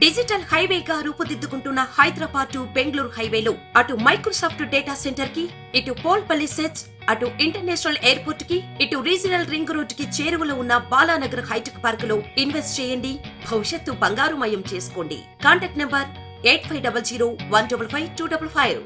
Digital హైవేగా రూపుదిద్దుకుంటున్న Hyderabad to Bengaluru హైవేలో అటు Microsoft data centre కి, ఇటు పోల్పల్లి సెట్స్, అటు ఇంటర్నేషనల్ ఎయిర్పోర్ట్ కి, ఇటు రీజనల్ రింగ్ రోడ్ కి చేరువలో ఉన్న బాలానగర్ హైటెక్ పార్క్ లో ఇన్వెస్ట్ చేయండి. భవిష్యత్తు బంగారుమయం చేసుకోండి. Contact number 8500155255.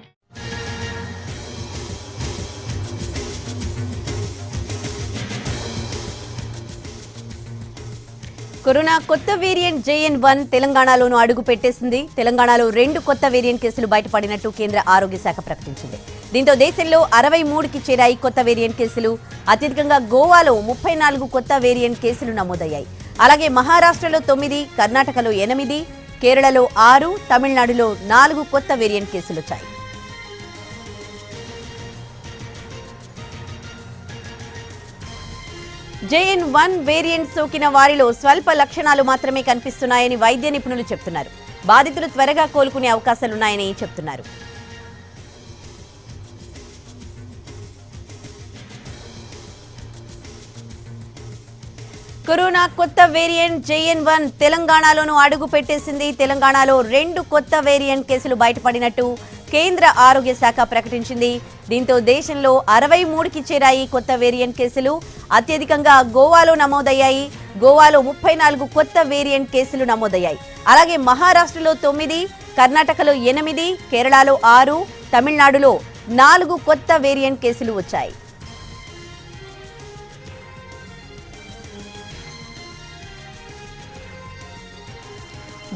కరోనా కొత్త వేరియంట్ JN.1 తెలంగాణలోనూ అడుగు పెట్టేసింది. తెలంగాణలో 2 కొత్త వేరియంట్ కేసులు బయటపడినట్టు కేంద్ర ఆరోగ్య శాఖ ప్రకటించింది. దీంతో దేశంలో 63కి చేరాయి కొత్త వేరియంట్ కేసులు. అత్యధికంగా గోవాలో 34 కొత్త వేరియంట్ కేసులు నమోదయ్యాయి. అలాగే మహారాష్ట్రలో 9, కర్ణాటకలో 8, కేరళలో 6, తమిళనాడులో 4 కొత్త వేరియంట్ కేసులు వచ్చాయి. JN.1 వేరియంట్ సోకిన వారిలో స్వల్ప లక్షణాలు మాత్రమే కనిపిస్తున్నాయని వైద్య నిపుణులు చెప్తున్నారు. బాధితులు త్వరగా కోలుకునే అవకాశాలున్నాయని చెప్తున్నారు. కరోనా కొత్త వేరియంట్ JN.1 తెలంగాణలోనూ అడుగు పెట్టేసింది. తెలంగాణలో 2 కొత్త వేరియంట్ కేసులు బయటపడినట్టు కేంద్ర ఆరోగ్య శాఖ ప్రకటించింది. దీంతో దేశంలో 63కి చేరాయి కొత్త వేరియంట్ కేసులు. అత్యధికంగా గోవాలో నమోదయ్యాయి. గోవాలో 34 కొత్త వేరియంట్ కేసులు నమోదయ్యాయి. అలాగే మహారాష్ట్రలో 9, కర్ణాటకలో 8, కేరళలో 6, తమిళనాడులో 4 కొత్త వేరియంట్ కేసులు వచ్చాయి.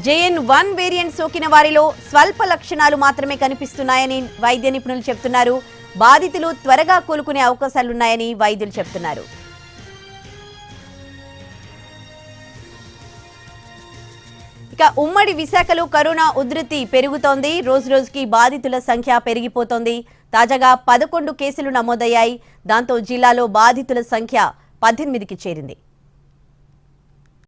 JN.1 వేరియంట్ సోకిన వారిలో స్వల్ప లక్షణాలు మాత్రమే కనిపిస్తున్నాయని వైద్య నిపుణులు చెప్తున్నారు. బాధితులు త్వరగా కోలుకునే అవకాశాలున్నాయని వైద్యులు చెప్తున్నారు. ఇక ఉమ్మడి విశాఖలో కరోనా ఉధృతి పెరుగుతోంది. రోజురోజుకి బాధితుల సంఖ్య పెరిగిపోతోంది. తాజాగా 11 కేసులు నమోదయ్యాయి. దాంతో జిల్లాలో బాధితుల సంఖ్య 18కి చేరింది.